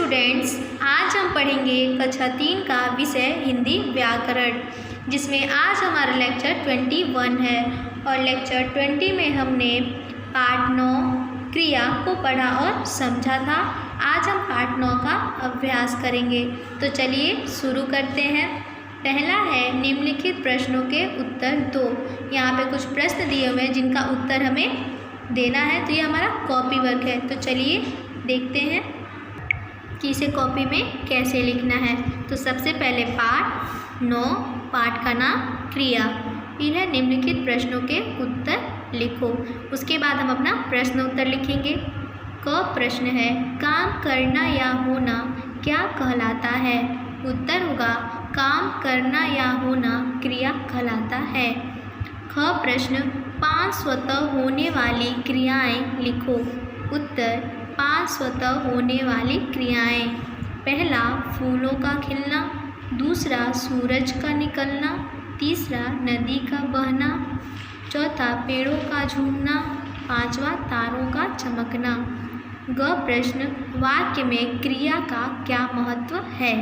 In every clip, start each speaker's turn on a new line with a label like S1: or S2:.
S1: Students, आज हम पढ़ेंगे कक्षा 3 का विषय हिंदी व्याकरण, जिसमें आज हमारा लेक्चर 21 है और लेक्चर 20 में हमने पाठ 9 क्रिया को पढ़ा और समझा था। आज हम पाठ 9 का अभ्यास करेंगे, तो चलिए शुरू करते हैं। पहला है निम्नलिखित प्रश्नों के उत्तर दो। यहाँ पे कुछ प्रश्न दिए हुए हैं जिनका उत्तर हमें देना है, तो ये हमारा कॉपी वर्क है। तो चलिए देखते हैं कि इसे कॉपी में कैसे लिखना है। तो सबसे पहले पाठ 9, पाठ का नाम क्रिया। इन्हें निम्नलिखित प्रश्नों के उत्तर लिखो। उसके बाद हम अपना प्रश्न उत्तर लिखेंगे। क प्रश्न है, काम करना या होना क्या कहलाता है? उत्तर होगा, काम करना या होना क्रिया कहलाता है। ख प्रश्न, 5 स्वतः होने वाली क्रियाएं लिखो। उत्तर, 5 स्वतः होने वाली क्रियाएं। पहला, फूलों का खिलना। दूसरा, सूरज का निकलना। तीसरा, नदी का बहना। चौथा, पेड़ों का झूमना। पांचवा, तारों का चमकना। ग प्रश्न, वाक्य में क्रिया का क्या महत्व है?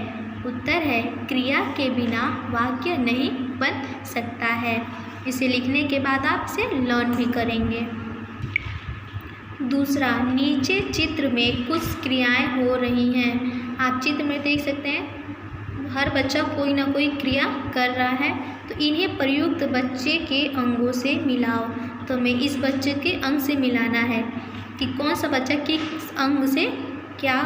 S1: उत्तर है, क्रिया के बिना वाक्य नहीं बन सकता है। इसे लिखने के बाद आप इसे लर्न भी करेंगे। दूसरा, नीचे चित्र में कुछ क्रियाएं हो रही हैं। आप चित्र में देख सकते हैं हर बच्चा कोई ना कोई क्रिया कर रहा है, तो इन्हें प्रयुक्त बच्चे के अंगों से मिलाओ। तो हमें इस बच्चे के अंग से मिलाना है कि कौन सा बच्चा किस अंग से क्या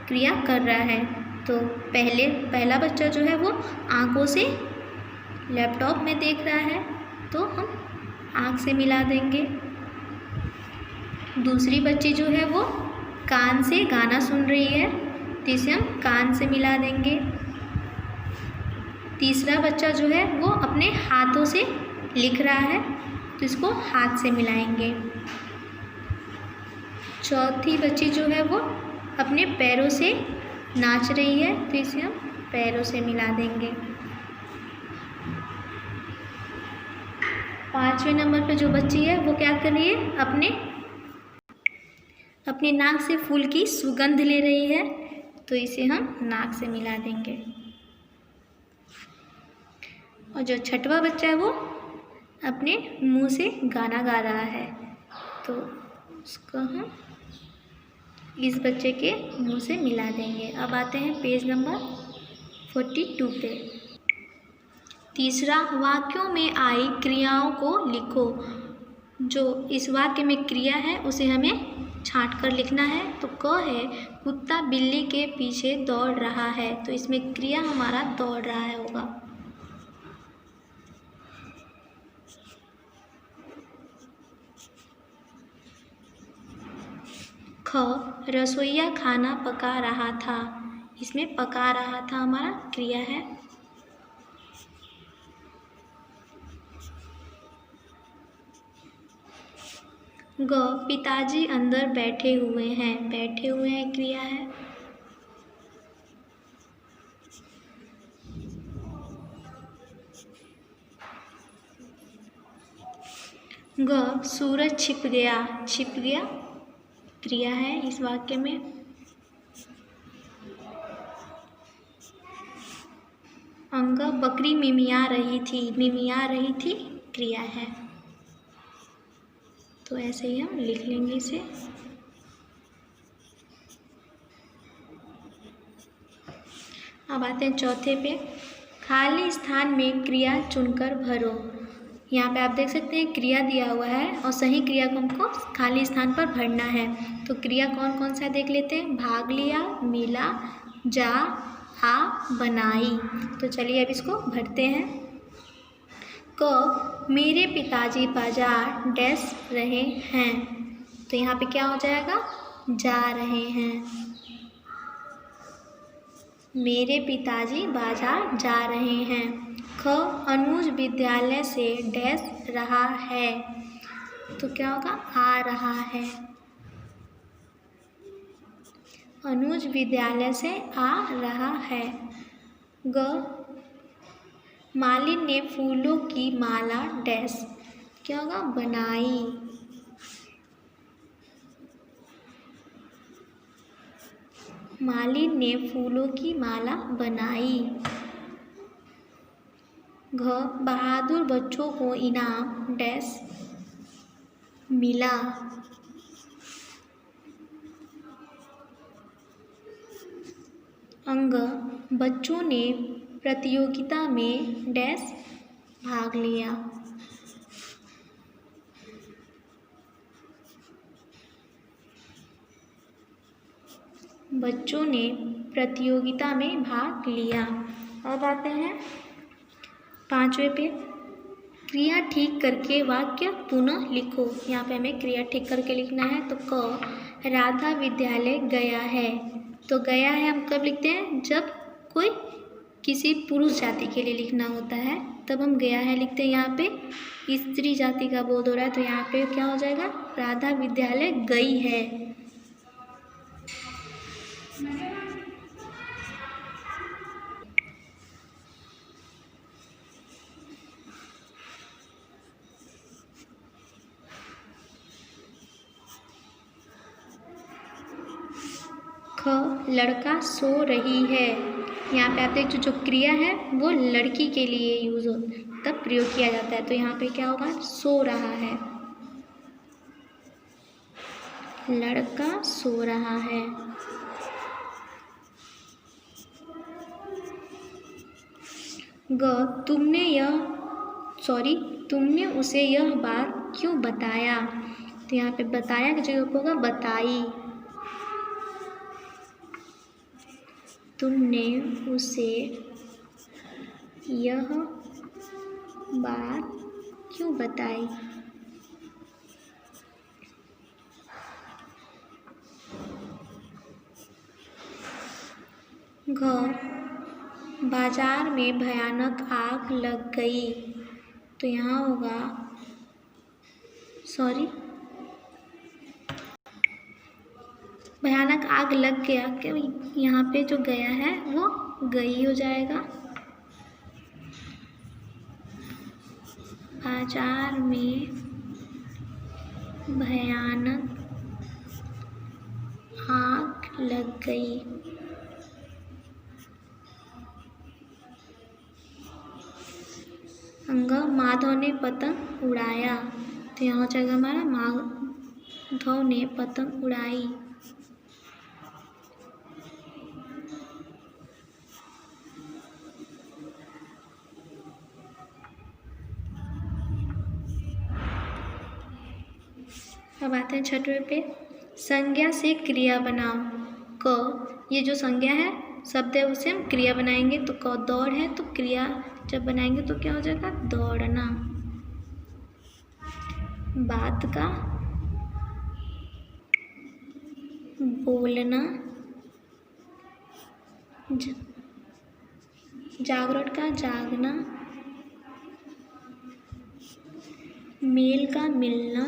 S1: क्रिया कर रहा है। तो पहला बच्चा जो है वो आँखों से लैपटॉप में देख रहा है, तो हम आँख से मिला देंगे। दूसरी बच्ची जो है वो कान से गाना सुन रही है, तो इसे हम कान से मिला देंगे। तीसरा बच्चा जो है वो अपने हाथों से लिख रहा है, तो इसको हाथ से मिलाएंगे। चौथी बच्ची जो है वो अपने पैरों से नाच रही है, तो इसे हम पैरों से मिला देंगे। 5वें नंबर पे जो बच्ची है वो क्या कर रही है? अपने नाक से फूल की सुगंध ले रही है, तो इसे हम नाक से मिला देंगे। और जो 6वां बच्चा है वो अपने मुंह से गाना गा रहा है, तो उसको हम इस बच्चे के मुंह से मिला देंगे। अब आते हैं पेज नंबर 42 पे। तीसरा, वाक्यों में आई क्रियाओं को लिखो। जो इस वाक्य में क्रिया है उसे हमें छांट कर लिखना है। तो क है, कुत्ता बिल्ली के पीछे दौड़ रहा है, तो इसमें क्रिया हमारा दौड़ रहा है होगा। ख, रसोइया खाना पका रहा था, इसमें पका रहा था हमारा क्रिया है। ग, पिताजी अंदर बैठे हुए हैं, बैठे हुए हैं क्रिया है। ग, सूरज छिप गया, छिप गया क्रिया है इस वाक्य में। अंग, बकरी मिमिया रही थी, मिमिया रही थी क्रिया है। तो ऐसे ही हम लिख लेंगे इसे। अब आते हैं चौथे पे, खाली स्थान में क्रिया चुनकर भरो। यहाँ पे आप देख सकते हैं क्रिया दिया हुआ है और सही क्रिया को हमको खाली स्थान पर भरना है। तो क्रिया कौन कौन सा देख लेते हैं। भाग लिया, मिला, जा, आ, बनाई। तो चलिए अब इसको भरते हैं। क, मेरे पिताजी बाजार डैश रहे हैं, तो यहाँ पे क्या हो जाएगा, जा रहे हैं। मेरे पिताजी बाजार जा रहे हैं। ख, अनुज विद्यालय से डैश रहा है, तो क्या होगा, आ रहा है। अनुज विद्यालय से आ रहा है। ग, मालिन ने फूलों की माला डैश, क्या होगा, बनाई। मालिन ने फूलों की माला बनाई। घ बहादुर बच्चों को इनाम डैश मिला। अंग बच्चों ने प्रतियोगिता में डैश भाग लिया। बच्चों ने प्रतियोगिता में भाग लिया। अब आते हैं 5वें पे, क्रिया ठीक करके वाक्य पुनः लिखो। यहाँ पे हमें क्रिया ठीक करके लिखना है। तो क राधा विद्यालय गया है। तो गया है हम कब लिखते हैं, जब कोई किसी पुरुष जाति के लिए लिखना होता है तब हम गया है लिखते हैं। यहाँ पे स्त्री जाति का बोध हो रहा है तो यहाँ पे क्या हो जाएगा, राधा विद्यालय गई है। ख लड़का सो रही है। यहाँ पे आप देखो जो क्रिया है वो लड़की के लिए यूज हो तब प्रयोग किया जाता है। तो यहाँ पे क्या होगा, सो रहा है, लड़का सो रहा है। ग तुमने उसे यह बात क्यों बताया। तो यहाँ पे बताया की जगह होगा बताई। तुमने उसे यह बात क्यों बताई। घ बाजार में भयानक आग लग गई। तो यहाँ होगा भयानक आग लग गया, क्यों यहाँ पे जो गया है वो गई हो जाएगा। बाजार में भयानक आग लग गई। अंग माधव ने पतंग उड़ाया। तो यहाँ हो जाएगा हमारा माधव ने पतंग उड़ाई। अब आते हैं 6वें पे, संज्ञा से क्रिया बनाओ। क ये जो संज्ञा है शब्द है उसे हम क्रिया बनाएंगे। तो क दौड़ है तो क्रिया जब बनाएंगे तो क्या हो जाएगा, दौड़ना। बात का बोलना। जागरण का जागना। मेल का मिलना।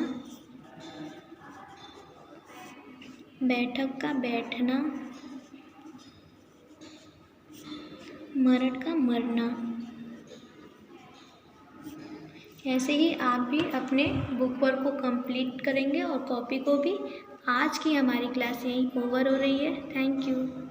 S1: बैठक का बैठना। मरण का मरना। ऐसे ही आप भी अपने बुक वर्क को कंप्लीट करेंगे और कॉपी को भी। आज की हमारी क्लास यहीं ओवर हो रही है। Thank you.